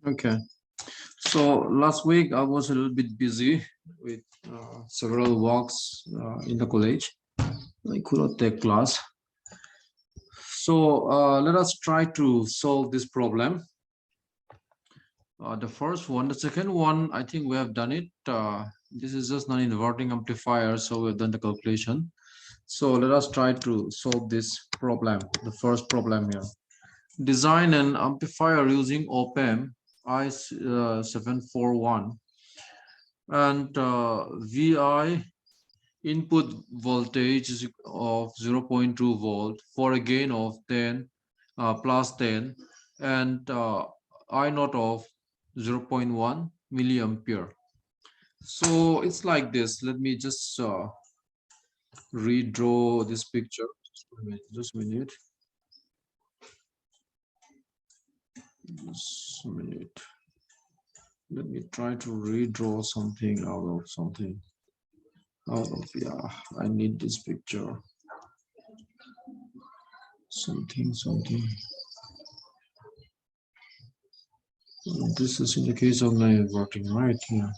Okay. So last week I was a little bit busy with several works in the college. I could not take class. So let us try to solve this problem. The first one, the second one, I think we have done it. This is just non-inverting amplifier, so we've done the calculation. So let us try to solve this problem. The first problem here. Design an amplifier using op-amp I741 and VI input voltage is of 0.2 volt for a gain of 10 plus 10 and I naught of 0.1 milliampere. So it's like this. Let me just redraw this picture. Just a minute. Just a minute. Let me try to redraw something out of something. Yeah, I need this picture. Something. This is in the case of non-inverting, right here.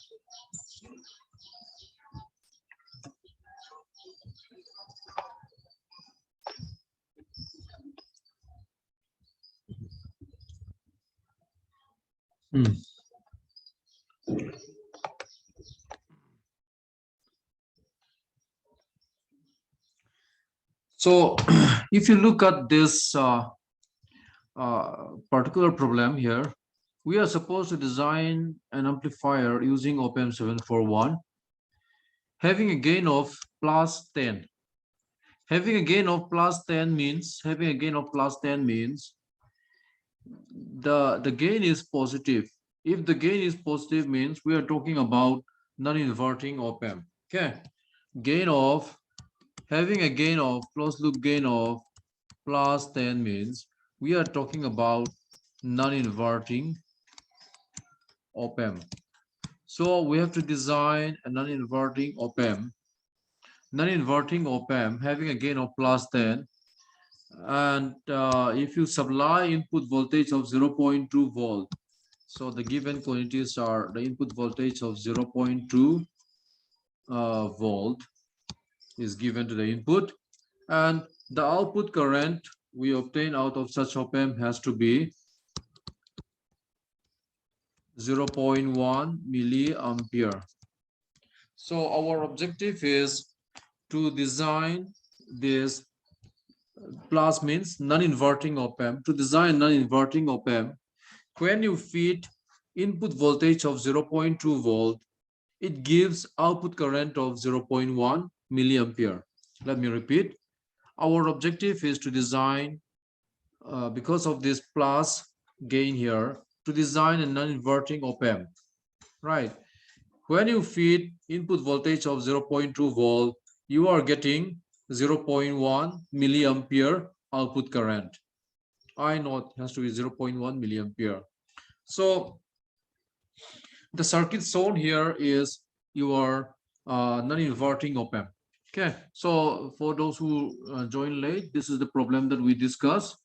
So if you look at this particular problem here, we are supposed to design an amplifier using op-amp 741 having a gain of plus 10. Having a gain of plus 10 means the gain is positive. If the gain is positive means we are talking about non-inverting op-amp. Okay, gain of having a gain of closed loop gain of plus 10 means we are talking about non-inverting op-amp. So we have to design a non-inverting op-amp. Non-inverting op-amp having a gain of plus 10, and if you supply input voltage of 0.2 volt, so the given quantities are the input voltage of 0.2 volt is given to the input, and the output current we obtain out of such op-amp has to be 0.1 milliampere. So our objective is to design this plus means non-inverting op-amp. To design non-inverting op-amp, when you feed input voltage of 0.2 volt, it gives output current of 0.1 milliampere. Let me repeat. Our objective is to design, because of this plus gain here, to design a non-inverting op-amp, right? When you feed input voltage of 0.2 volt, you are getting 0.1 milliampere output current. I naught has to be 0.1 milliampere. So the circuit shown here is your non-inverting op-amp. Okay, so for those who join late, this is the problem that we discussed.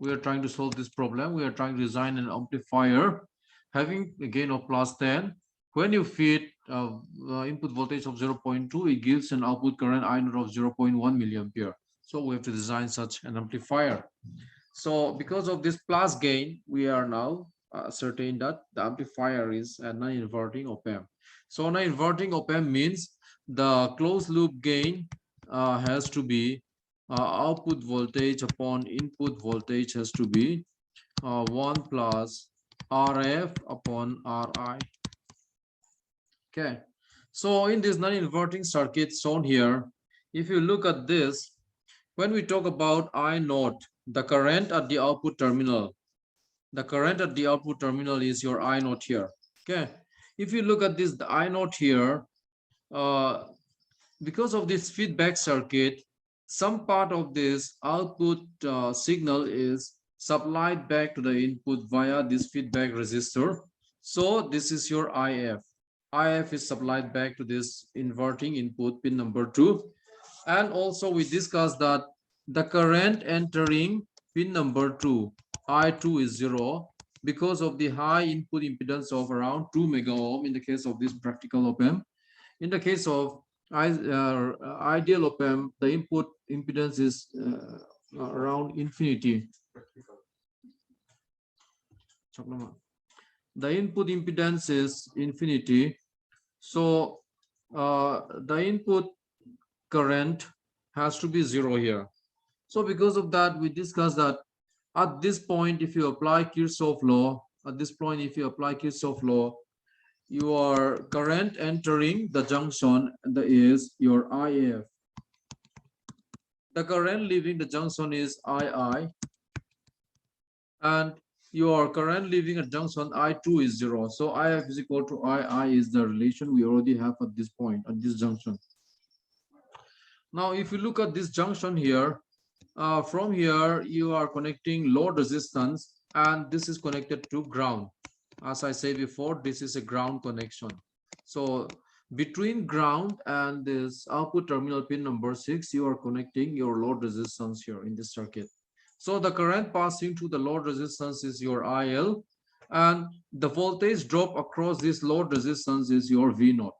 We are trying to solve this problem. We are trying to design an amplifier having a gain of plus 10. When you feed input voltage of 0.2, it gives an output current I naught of 0.1 milliampere. So we have to design such an amplifier. So because of this plus gain, we are now certain that the amplifier is a non-inverting op-amp. So non-inverting op-amp means the closed loop gain has to be output voltage upon input voltage has to be 1 plus RF upon RI. Okay, so in this non-inverting circuit shown here, if you look at this, when we talk about I naught, the current at the output terminal, is your I naught here. Okay, if you look at this, the I naught here, because of this feedback circuit, some part of this output signal is supplied back to the input via this feedback resistor. So this is your IF. IF is supplied back to this inverting input pin number 2. And also we discussed that the current entering pin number 2, I2 is 0, because of the high input impedance of around 2 mega ohm in the case of this practical op-amp. In the case of ideal op-amp, the input impedance is around infinity. The input impedance is infinity. So the input current has to be 0 here. So because of that, we discussed that at this point, if you apply Kirchhoff law, your current entering the junction is your IF. The current leaving the junction is II, and your current leaving a junction I2 is 0. So IF is equal to II is the relation we already have at this point, at this junction. Now, if you look at this junction here, from here you are connecting load resistance, and this is connected to ground. As I said before, this is a ground connection. So between ground and this output terminal pin number 6, you are connecting your load resistance here in this circuit. So the current passing through the load resistance is your IL, and the voltage drop across this load resistance is your V0.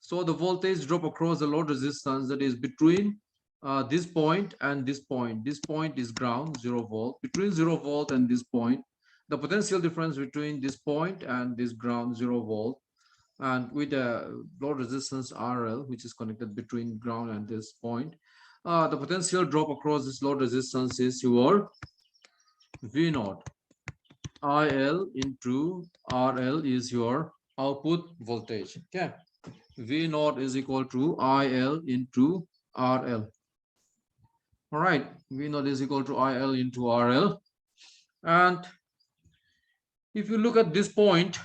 So the voltage drop across the load resistance, that is between this point and this point. This point is ground, 0 volt. Between 0 volt and this point, the potential difference between this point and this ground, 0 volt, and with a load resistance RL, which is connected between ground and this point, the potential drop across this load resistance is your V0. IL into RL is your output voltage. Okay. V0 is equal to IL into RL. All right, V0 is equal to IL into RL. And if you look at this point,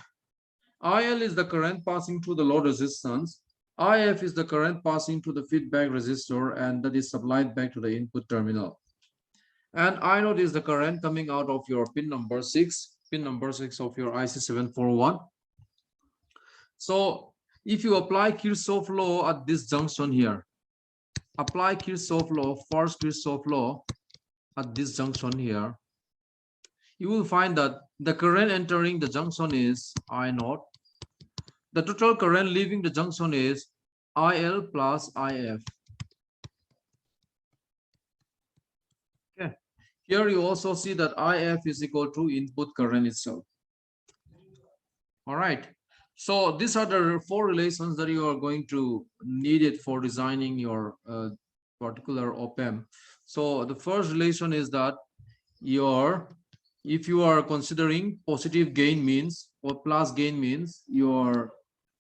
IL is the current passing through the load resistance. IF is the current passing to the feedback resistor, and that is supplied back to the input terminal. And I0 is the current coming out of your pin number 6 of your IC741. So if you apply Kirchhoff law at this junction here, apply Kirchhoff law, first Kirchhoff law at this junction here, you will find that the current entering the junction is I0. The total current leaving the junction is IL plus IF. Okay. Here you also see that IF is equal to input current itself. All right. So these are the 4 relations that you are going to need it for designing your particular op-amp. So the first relation is that if you are considering positive gain means or plus gain means, your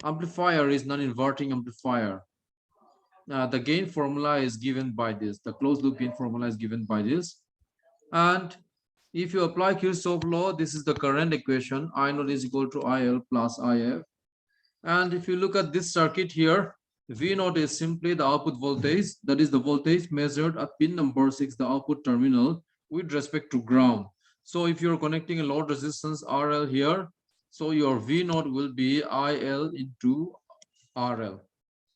amplifier is non-inverting amplifier. The gain formula is given by this. The closed loop gain formula is given by this. And if you apply Kirchhoff law, this is the current equation. I0 is equal to IL plus IF. And if you look at this circuit here, V0 is simply the output voltage. That is the voltage measured at pin number 6, the output terminal, with respect to ground. So if you're connecting a load resistance RL here, so your V0 will be IL into RL.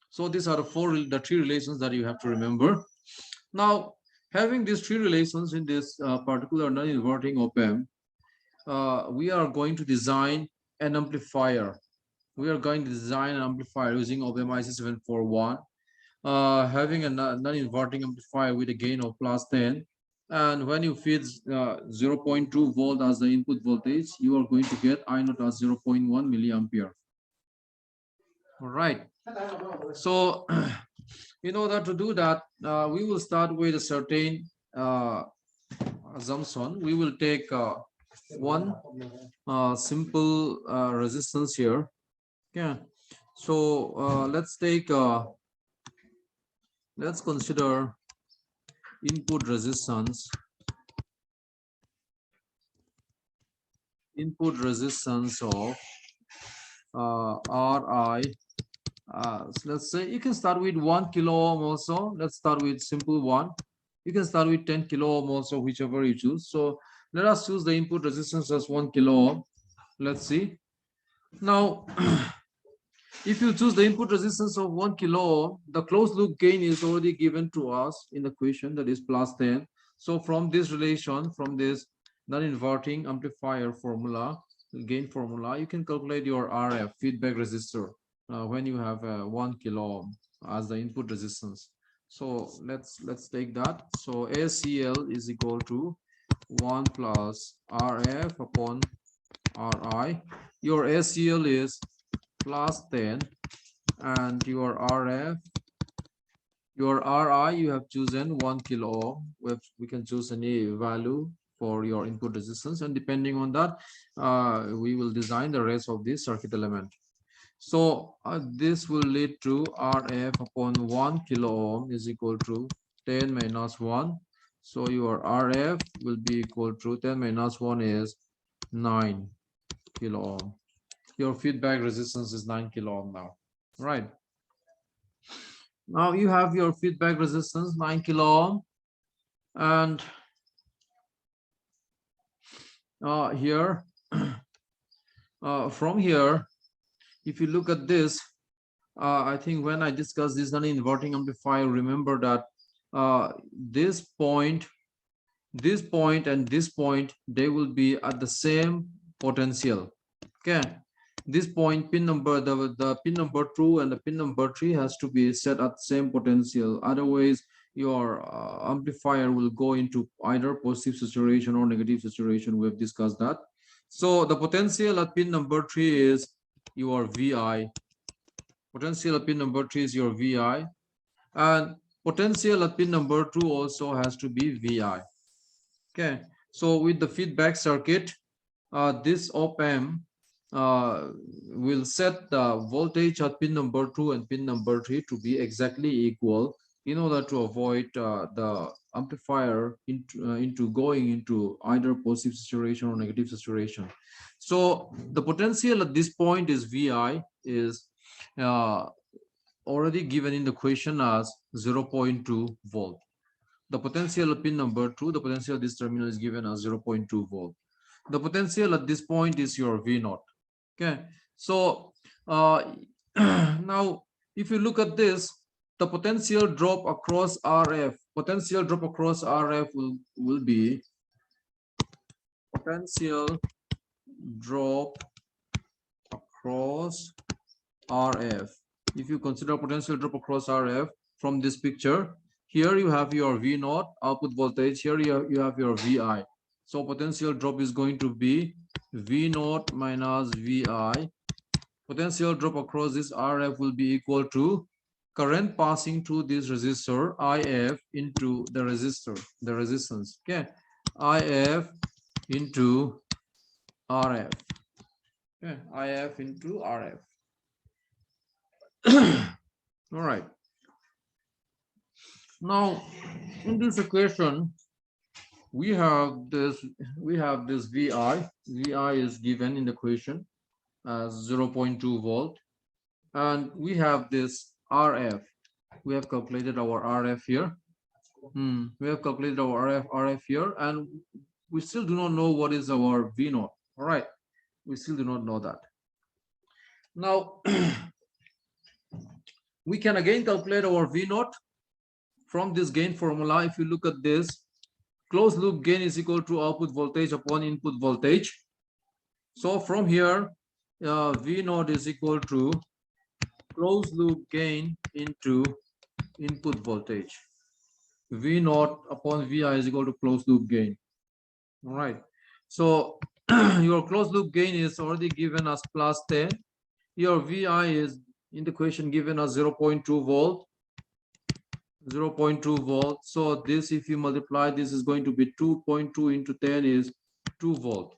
So these are the 3 relations that you have to remember. Now, having these 3 relations in this particular non-inverting op-amp, we are going to design an amplifier. We are going to design an amplifier using op-amp IC741, having a non-inverting amplifier with a gain of plus 10. And when you feed 0.2 volt as the input voltage, you are going to get I0 as 0.1 milliampere. All right. So in order to do that, we will start with a certain assumption. We will take one simple resistance here. Yeah. So let's consider input resistance of Ri. So let's say you can start with 1 kilo ohm also. Let's start with simple one. You can start with 10 kilo ohm also, whichever you choose. So let us choose the input resistance as 1 kilo ohm. Let's see. Now, if you choose the input resistance of 1 kilo ohm, the closed loop gain is already given to us in the question, that is plus 10. So from this relation, from this non-inverting amplifier formula, gain formula, you can calculate your RF, feedback resistor, when you have 1 kilo ohm as the input resistance. So let's take that. So ACL is equal to 1 plus RF upon RI. Your ACL is plus 10, and your RF, your RI, you have chosen 1 kilo ohm. We can choose any value for your input resistance, and depending on that, we will design the rest of this circuit element. So this will lead to RF upon 1 kilo ohm is equal to 10 minus 1. So your RF will be equal to 10 minus 1 is 9 kilo ohm. Your feedback resistance is 9 kilo ohm now, right? Now you have your feedback resistance 9 kilo ohm, and here from here, if you look at this, I think when I discussed this non-inverting amplifier, remember that this point, and this point, they will be at the same potential. Okay, this point, pin number, the pin number 2 and the pin number 3 has to be set at same potential. Otherwise, your amplifier will go into either positive saturation or negative saturation. We have discussed that. So the potential at pin number 3 is your VI. Potential at pin number 3 is your VI, and potential at pin number 2 also has to be VI. Okay, so with the feedback circuit, this op-amp will set the voltage at pin number 2 and pin number 3 to be exactly equal, in order to avoid the amplifier into going into either positive saturation or negative saturation. So the potential at this point is VI is already given in the question as 0.2 volt. The potential of pin number 2, the potential of this terminal is given as 0.2 volt. The potential at this point is your V0. Okay, so now if you look at this, the potential drop across RF, will be potential drop across RF. If you consider potential drop across RF from this picture, here you have your V0 output voltage, here you have your VI. So potential drop is going to be V0 minus VI. Potential drop across this RF will be equal to current passing through this resistor, IF, into the resistor, the resistance. Okay, IF into RF. Okay, IF into RF. All right. Now, in this equation, we have this VI. VI is given in the equation as 0.2 volt, and we have this RF. We have calculated our RF here. We have calculated our RF here, and we still do not know what is our V0. All right, we still do not know that. Now, we can again calculate our V0 from this gain formula. If you look at this, closed loop gain is equal to output voltage upon input voltage. So from here, V0 is equal to closed loop gain into input voltage. V0 upon Vi is equal to closed loop gain. All right. So your closed loop gain is already given as plus 10. Your Vi is in the equation given as 0.2 volt. 0.2 volt. So this, if you multiply, this is going to be 2.2 into 10 is 2 volt.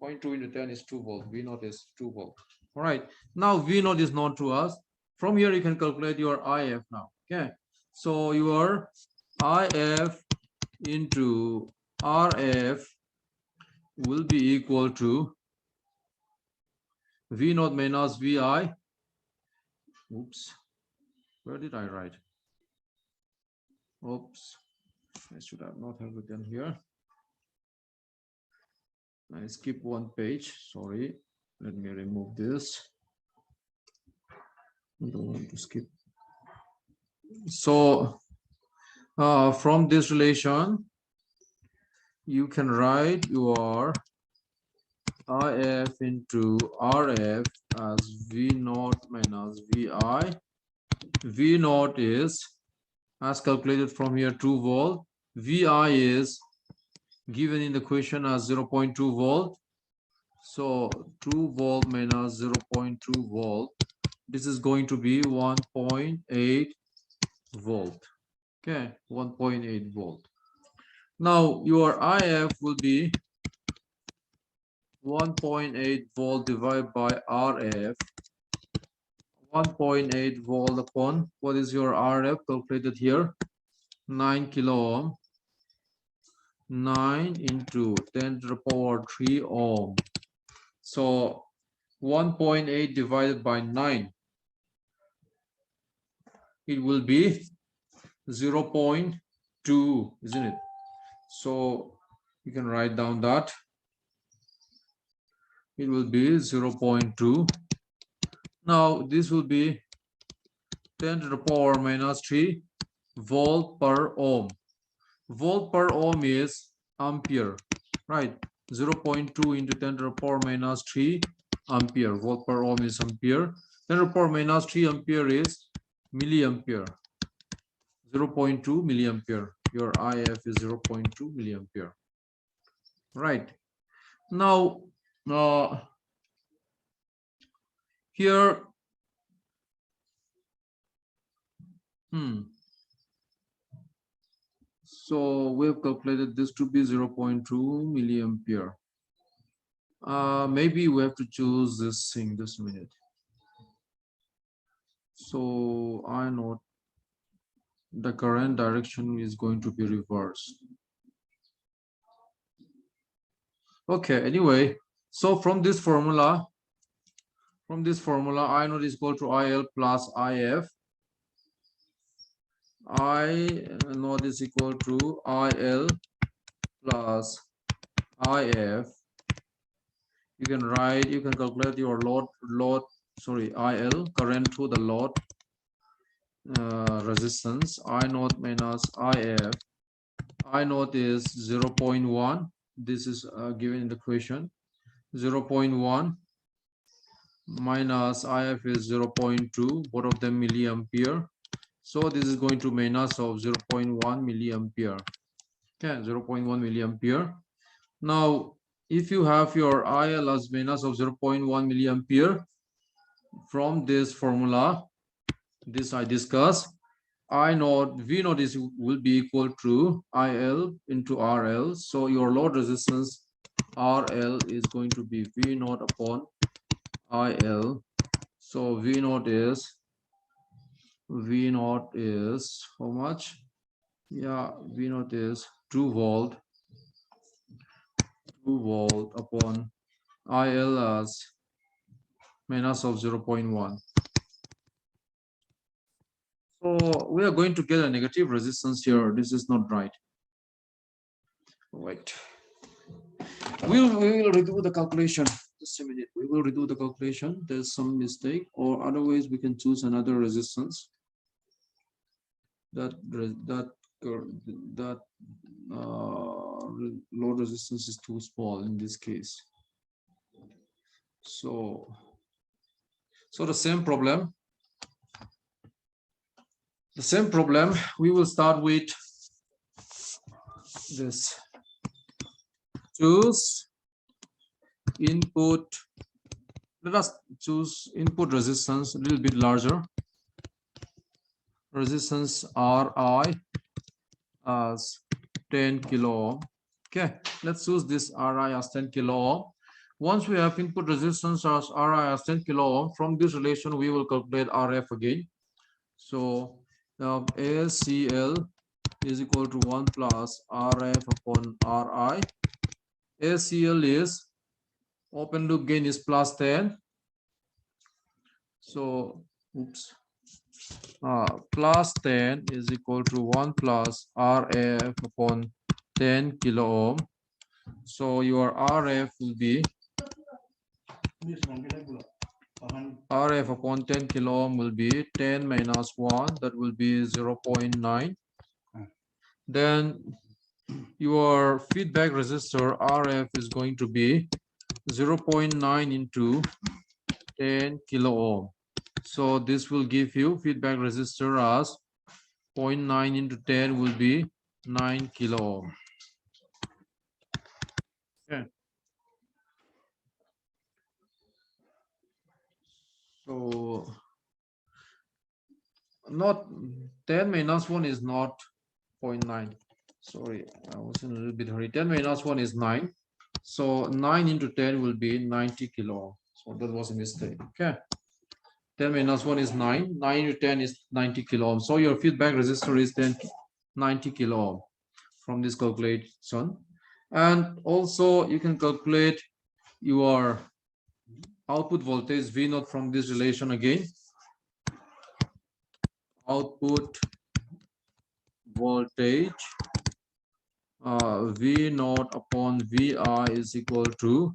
0.2 into 10 is 2 volt. V0 is 2 volt. All right. Now V0 is known to us. From here, you can calculate your IF now. Okay. So your IF into RF will be equal to V0 minus Vi. Oops. Where did I write? Oops. I should have not have written here. I skip one page. Sorry. Let me remove this. I don't want to skip. So from this relation, you can write your IF into RF as V naught minus VI. V naught is, as calculated from here, 2 volt. VI is given in the question as 0.2 volt. So 2 volt minus 0.2 volt. This is going to be 1.8 volt. Okay, 1.8 volt. Now your IF will be 1.8 volt divided by RF. 1.8 volt upon, what is your RF calculated here? 9 kilo ohm. 9 into 10 to the power 3 ohm. So 1.8 divided by 9, it will be 0.2, isn't it? So you can write down that it will be 0.2. Now this will be 10 to the power minus 3 volt per ohm. Volt per ohm is ampere, right? 0.2 into 10 to the power minus 3 ampere. Volt per ohm is ampere. 10 to the power minus 3 ampere is milliampere. 0.2 milliampere. Your IF is 0.2 milliampere. Right. Now, here, so we have calculated this to be 0.2 milliampere. Maybe we have to choose this thing this minute. So I know the current direction is going to be reversed. Okay, anyway, so from this formula, I naught is equal to IL plus IF. I naught is equal to IL plus IF. You can write, you can calculate your IL, current through the load resistance. I naught minus IF. I naught is 0.1. This is given in the question. 0.1 minus IF is 0.2, both of them milliampere. So this is going to minus of 0.1 milliampere. Okay, 0.1 milliampere. Now, if you have your IL as minus of 0.1 milliampere, from this formula, this I discussed, I naught, V naught is will be equal to IL into RL. So your load resistance RL is going to be V naught upon IL. So V naught is how much? Yeah, V naught is 2 volt upon IL as minus of 0.1. So we are going to get a negative resistance here. This is not right. Right. We will redo the calculation. Just a minute. We will redo the calculation. There's some mistake, or otherwise we can choose another resistance. That load resistance is too small in this case. So the same problem. We will start with this. Choose input. Let us choose input resistance a little bit larger. Resistance Ri as 10 kilo ohm. Okay, let's choose this Ri as 10 kilo ohm. Once we have input resistance as Ri as 10 kilo ohm, from this relation we will calculate RF again. So ACL is equal to 1 plus RF upon Ri. ACL is open loop gain is plus 10. So plus 10 is equal to 1 plus RF upon 10 kilo ohm. So your RF will be RF upon 10 kilo ohm will be 10 minus 1, that will be 0.9. Then your feedback resistor RF is going to be 0.9 into 10 kilo ohm. So this will give you feedback resistor as 0.9 into 10 will be 9 kilo ohm. Okay. So not 10 minus 1 is not 0.9. Sorry, I was in a little bit hurry. 10 minus 1 is 9. So 9 into 10 will be 90 kilo ohm. So that was a mistake. Okay. 10 minus 1 is 9. 9 into 10 is 90 kilo ohm. So your feedback resistor is then 90 kilo ohm from this calculation. And also you can calculate your output voltage V naught from this relation again. Output voltage V naught upon Vi is equal to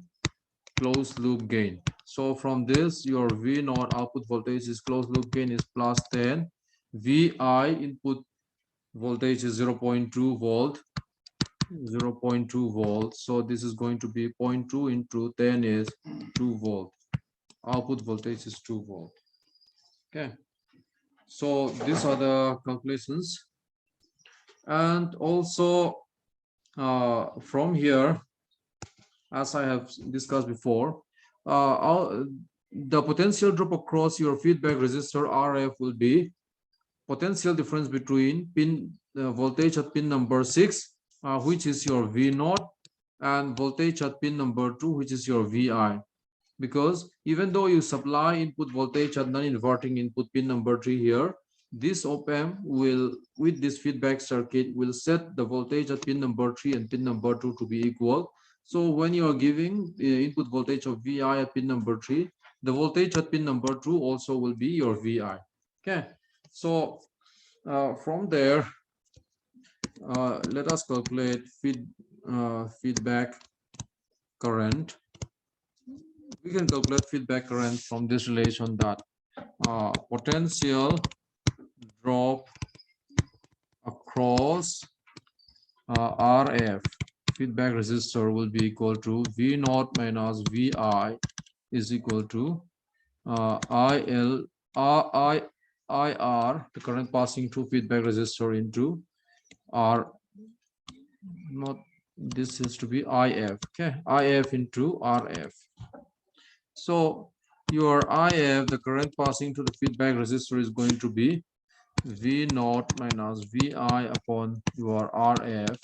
closed loop gain. So from this, your V naught output voltage is closed loop gain is plus 10. Vi input voltage is 0.2 volt. 0.2 volts. So this is going to be 0.2 into 10 is 2 volt. Output voltage is 2 volt. Okay. So these are the calculations. And also from here, as I have discussed before, the potential drop across your feedback resistor RF will be potential difference between pin voltage at pin number 6, which is your V naught, and voltage at pin number 2, which is your Vi. Because even though you supply input voltage at non-inverting input pin number 3 here, this op-amp will, with this feedback circuit, will set the voltage at pin number 3 and pin number 2 to be equal. So when you are giving the input voltage of Vi at pin number 3, the voltage at pin number 2 also will be your Vi. Okay. So from there, let us calculate feedback current. We can calculate feedback current from this relation that potential drop across RF feedback resistor will be equal to V naught minus Vi is equal to IR, the current passing through feedback resistor, into R, not, this is to be IF. Okay, IF into RF. So your IF, the current passing to the feedback resistor, is going to be V naught minus Vi upon your RF,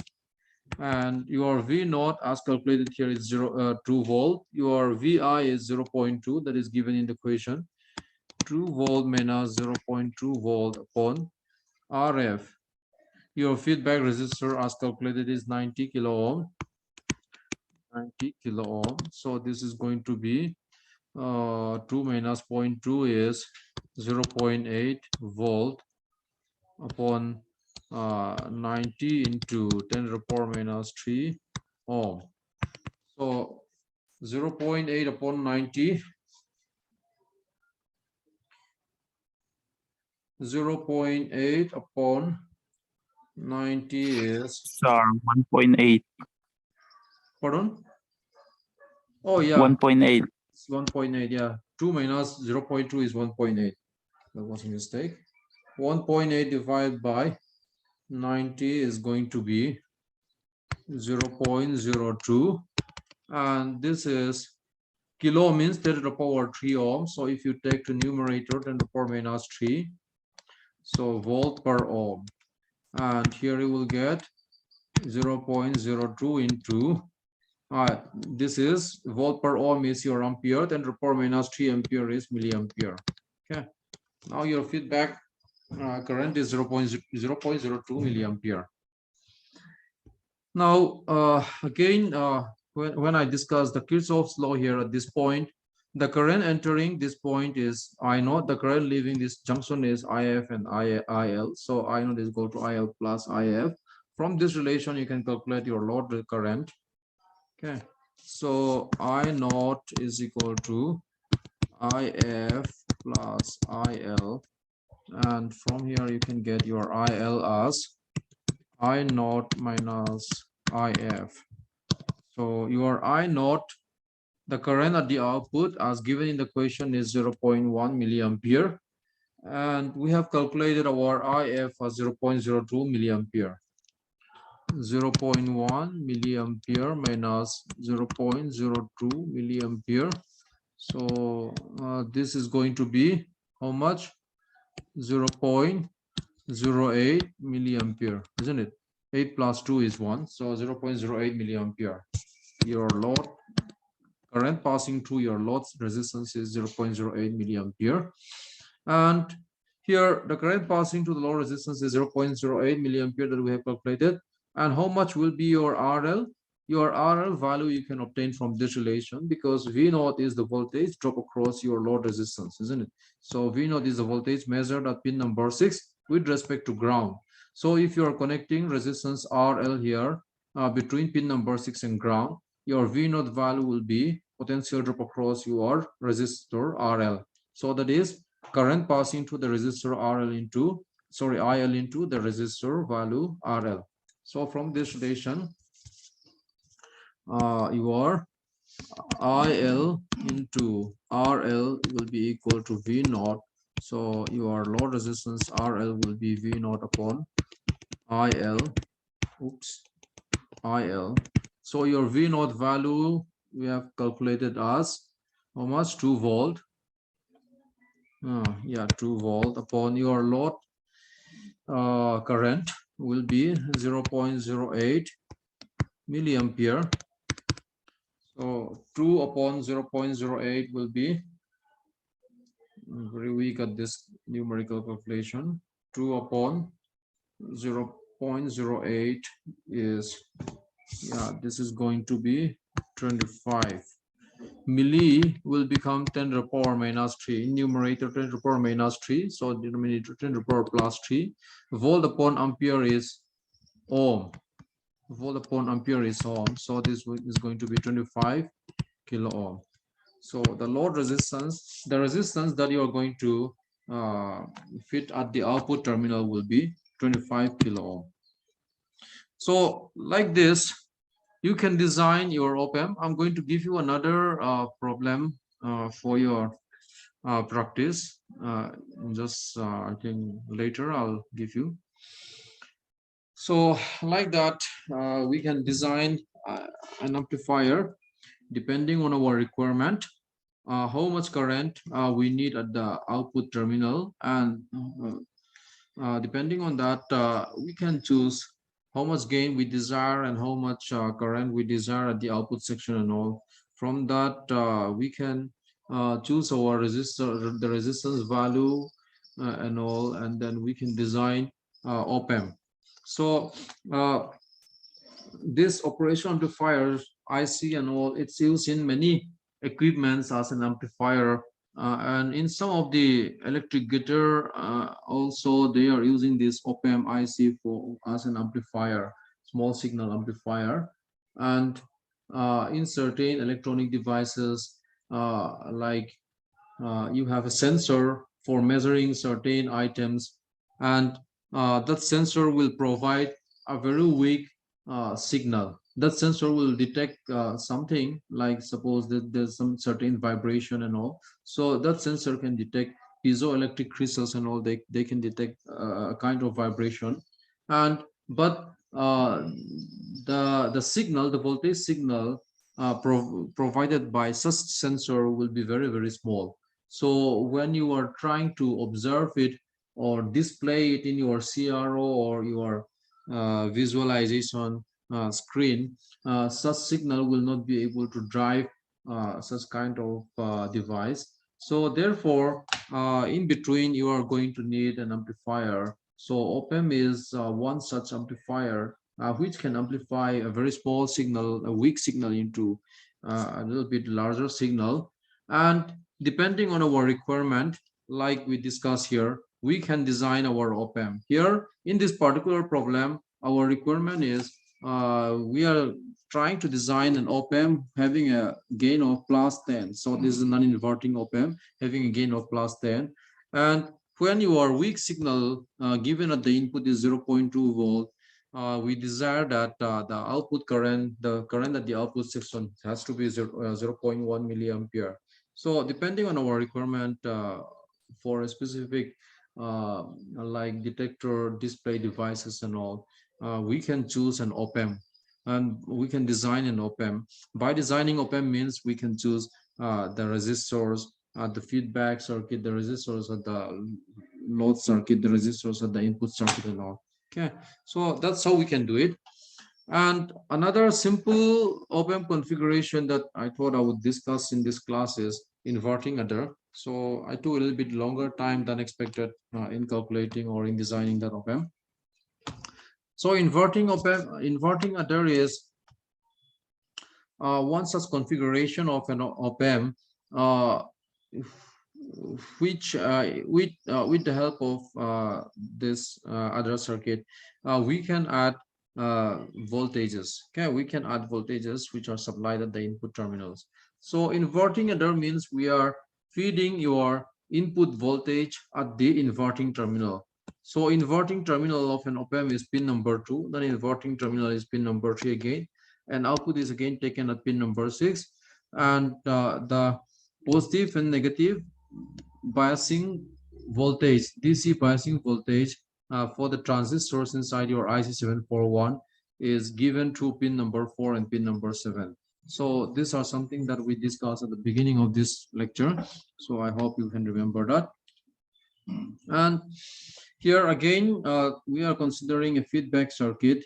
and your V naught as calculated here is 2 volt. Your Vi is 0.2, that is given in the equation. 2 volt minus 0.2 volt upon RF. Your feedback resistor as calculated is 90 kilo ohm. 90 kilo ohm. So this is going to be 2 minus 0.2 is 0.8 volt upon 90 into 10 to the power minus 3 ohm. So 0.8 upon 90, 0.8 upon 90 is, Sir, 1.8. pardon? Oh yeah, 1.8. it's 1.8. Yeah, 2 minus 0.2 is 1.8. That was a mistake. 1.8 divided by 90 is going to be 0.02, and this is kilo means 10 to the power 3 ohm. So if you take the numerator 10 to the power minus 3, so volt per ohm, and here you will get 0.02 into this is volt per ohm is your ampere, 10 to the power minus 3 ampere is milliampere. Okay, now your feedback current is 0.02 milliampere. Now again, when I discuss the Kirchhoff's law here at this point, the current entering this point is I naught, the current leaving this junction is IF and IL. So I naught is equal to IL plus IF. From this relation, you can calculate your load current. Okay, so I naught is equal to IF plus IL, and from here you can get your IL as I naught minus IF. So your I naught, the current at the output as given in the question is 0.1 milliampere, and we have calculated our IF as 0.02 milliampere. 0.1 milliampere minus 0.02 milliampere. So this is going to be how much? 0.08 milliampere, isn't it? 8 plus 2 is 1, so 0.08 milliampere. Your load current passing through your load's resistance is 0.08 milliampere, and here the current passing to the load resistance is 0.08 milliampere that we have calculated. And how much will be your RL? Your RL value you can obtain from this relation, because V naught is the voltage drop across your load resistance, isn't it? So V naught is the voltage measured at pin number 6 with respect to ground. So if you are connecting resistance RL here between pin number 6 and ground, your V naught value will be potential drop across your resistor RL. So that is current passing to the resistor RL into, sorry, IL into the resistor value RL. So from this relation, your IL into RL will be equal to V naught. So your load resistance RL will be V naught upon IL. Oops, IL. So your V naught value we have calculated as how much? 2 volt. Yeah, 2 volt upon your load current will be 0.08 milliampere. So 2 upon 0.08 will be, I'm very weak at this numerical calculation. 2 upon 0.08 is, yeah, this is going to be 25. Milli will become 10 to the power minus 3. Numerator 10 to the power minus 3. So denominator 10 to the power plus 3. Volt upon ampere is ohm. Volt upon ampere is ohm. So this is going to be 25 kilo ohm. So the load resistance, the resistance that you are going to fit at the output terminal will be 25 kilo ohm. So like this, you can design your op-amp. I'm going to give you another problem for your practice. I think later I'll give you. So like that, we can design an amplifier depending on our requirement, how much current we need at the output terminal, and depending on that, we can choose how much gain we desire and how much current we desire at the output section and all. From that, we can choose our resistor, the resistance value and all, and then we can design op-amp. So this operation amplifier IC and all, it's used in many equipments as an amplifier, and in some of the electric guitar also they are using this op-amp IC for as an amplifier, small signal amplifier. And in certain electronic devices, like you have a sensor for measuring certain items, and that sensor will provide a very weak signal. That sensor will detect something, like suppose that there's some certain vibration and all. So that sensor can detect piezoelectric crystals and all. They can detect a kind of vibration, and but the signal, the voltage signal provided by such sensor will be very, very small. So when you are trying to observe it or display it in your CRO or your visualization screen, such signal will not be able to drive such kind of device. So therefore, in between, you are going to need an amplifier. So op-amp is one such amplifier which can amplify a very small signal, a weak signal, into a little bit larger signal. And depending on our requirement, like we discussed here, we can design our op-amp. Here in this particular problem, our requirement is we are trying to design an op-amp having a gain of plus 10. So this is a non-inverting op-amp having a gain of plus 10. And when your weak signal given at the input is 0.2 volt, we desire that the output current, the current that the output section has to be 0.1 milliampere. So depending on our requirement for a specific like detector, display devices and all, we can choose an op-amp and we can design an op-amp. By designing op-amp means we can choose the resistors, the feedback circuit, the resistors of the load circuit, the resistors of the input circuit and all. Okay, so that's how we can do it. And another simple op-amp configuration that I thought I would discuss in this class is inverting adder. So I took a little bit longer time than expected in calculating or in designing that op-amp. So inverting op-amp, inverting adder is one such configuration of an op-amp which with the help of this other circuit we can add voltages. Okay, we can add voltages which are supplied at the input terminals. So inverting adder means we are feeding your input voltage at the inverting terminal. So inverting terminal of an op-amp is pin number 2, then inverting terminal is pin number 3 again, and output is again taken at pin number 6, and the positive and negative biasing voltage, DC biasing voltage for the transistors inside your IC741 is given through pin number 4 and pin number 7. So these are something that we discussed at the beginning of this lecture. So I hope you can remember that. And here again, we are considering a feedback circuit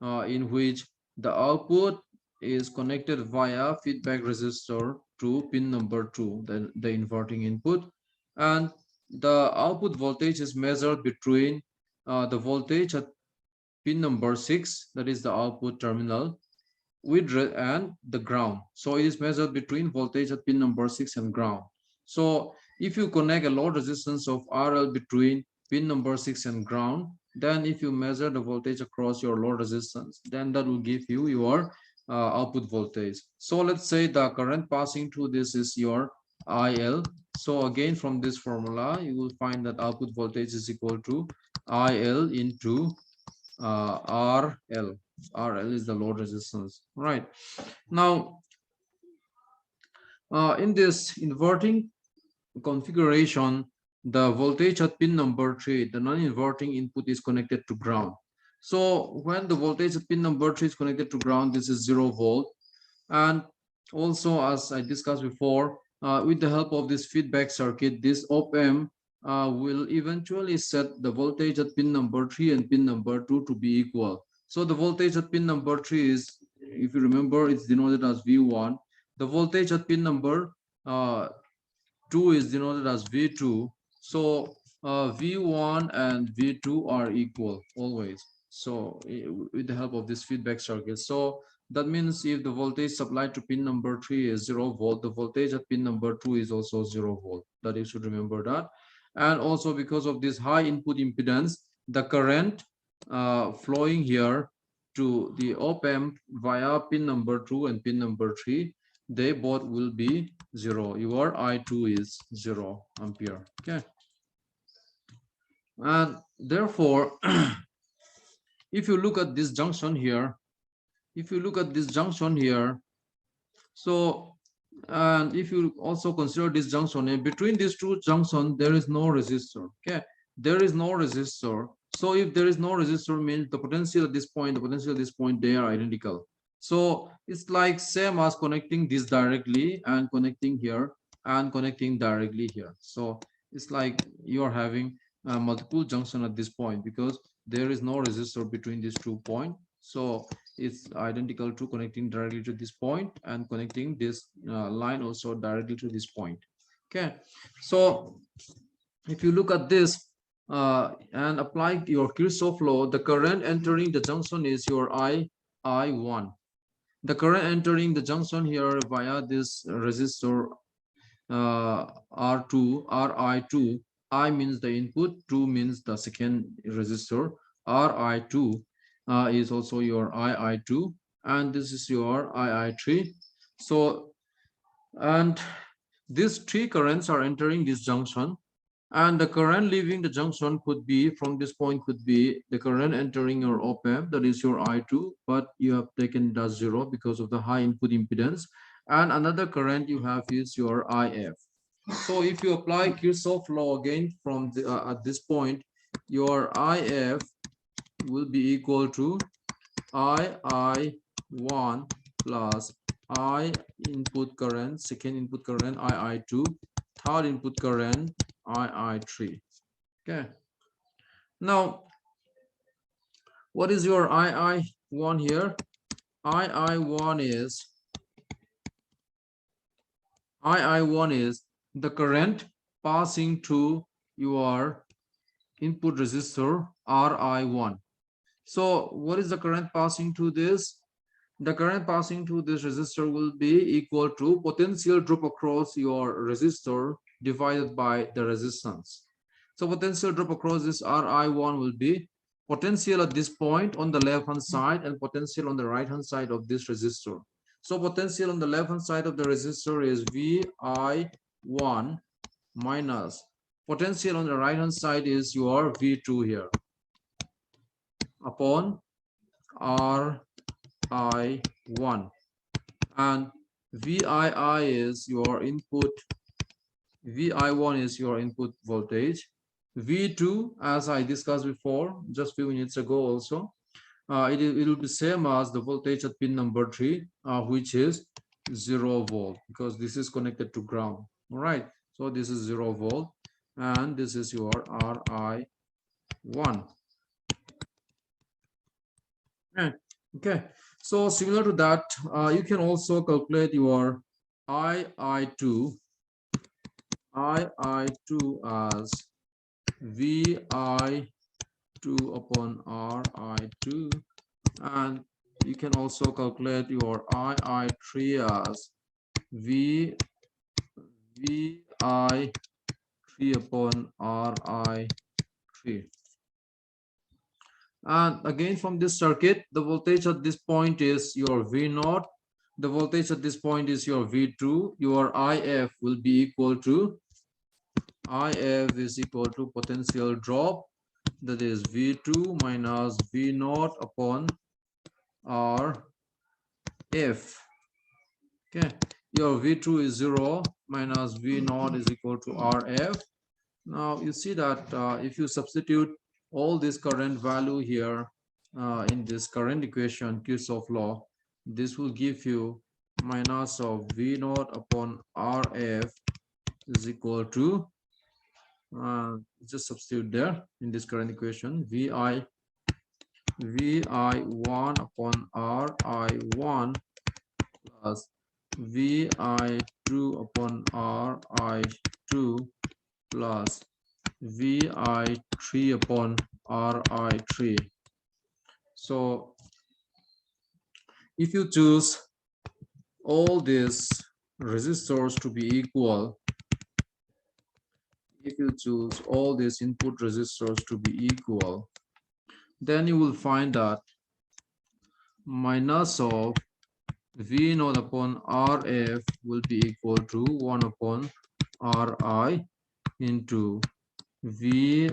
in which the output is connected via feedback resistor to pin number 2, the inverting input, and the output voltage is measured between the voltage at pin number 6, that is the output terminal, and the ground. So it is measured between voltage at pin number 6 and ground. So if you connect a load resistance of RL between pin number 6 and ground, then if you measure the voltage across your load resistance, then that will give you your output voltage. So let's say the current passing through this is your IL. So again, from this formula, you will find that output voltage is equal to IL into RL. RL is the load resistance, right? Now, in this inverting configuration, the voltage at pin number 3, the non-inverting input is connected to ground. So when the voltage at pin number 3 is connected to ground, this is 0 volt. And also, as I discussed before, with the help of this feedback circuit, this op-amp will eventually set the voltage at pin number 3 and pin number 2 to be equal. So the voltage at pin number 3 is, if you remember, it's denoted as V1. The voltage at pin number 2 is denoted as V2. So V1 and V2 are equal always. So with the help of this feedback circuit. So that means if the voltage supplied to pin number 3 is 0 volt, the voltage at pin number 2 is also 0 volt. That you should remember that. And also because of this high input impedance, the current flowing here to the op-amp via pin number 2 and pin number 3, they both will be 0. Your I2 is 0 ampere. Okay. And therefore, if you look at this junction here, so, and if you also consider this junction, and between these two junctions, there is no resistor. Okay, there is no resistor. So if there is no resistor, means the potential at this point, the potential at this point, they are identical. So it's like same as connecting this directly and connecting here and connecting directly here. So it's like you are having multiple junction at this point because there is no resistor between these 2 points. So it's identical to connecting directly to this point and connecting this line also directly to this point. Okay, so if you look at this and apply your Kirchhoff law, the current entering the junction is your I1. The current entering the junction here via this resistor R2, Ri2, I means the input, 2 means the second resistor, Ri2 is also your II2, and this is your II3. So, and these 3 currents are entering this junction, And the current leaving the junction could be from this point, could be the current entering your op-amp, that is your I2, but you have taken it as 0 because of the high input impedance. And another current you have is your IF. So if you apply Kirchhoff law again from at this point, your IF will be equal to II1 plus I input current, second input current II2, third input current II3. Okay. Now, what is your II1 here? II1 is the current passing to your input resistor RI1. So what is the current passing to this? The current passing to this resistor will be equal to potential drop across your resistor divided by the resistance. So potential drop across this RI1 will be potential at this point on the left hand side and potential on the right hand side of this resistor. So potential on the left hand side of the resistor is VI1 minus potential on the right hand side is your V2 here upon RI1, and VII is your input, VI1 is your input voltage. V2, as I discussed before just few minutes ago also, it will be same as the voltage at pin number 3, which is 0 volt, because this is connected to ground. All right, so this is 0 volt and this is your RI1. Okay, so similar to that, you can also calculate your II2 as VI2 upon RI2, and you can also calculate your II3 as VI3 upon RI3. And again, from this circuit, the voltage at this point is your V0. The voltage at this point is your V2. Your IF will be equal to, IF is equal to potential drop, that is V2 minus V0 upon RF. Okay, your V2 is 0 minus V0 is equal to RF. Now you see that if you substitute all this current value here in this current equation, Kirchhoff law, this will give you minus of V0 upon RF is equal to, just substitute there in this current equation, VI1 upon RI1 plus VI2 upon RI2 plus VI3 upon RI3. So if you choose all these resistors to be equal, if you choose all these input resistors to be equal, then you will find that minus of V0 upon RF will be equal to 1 upon RI into VI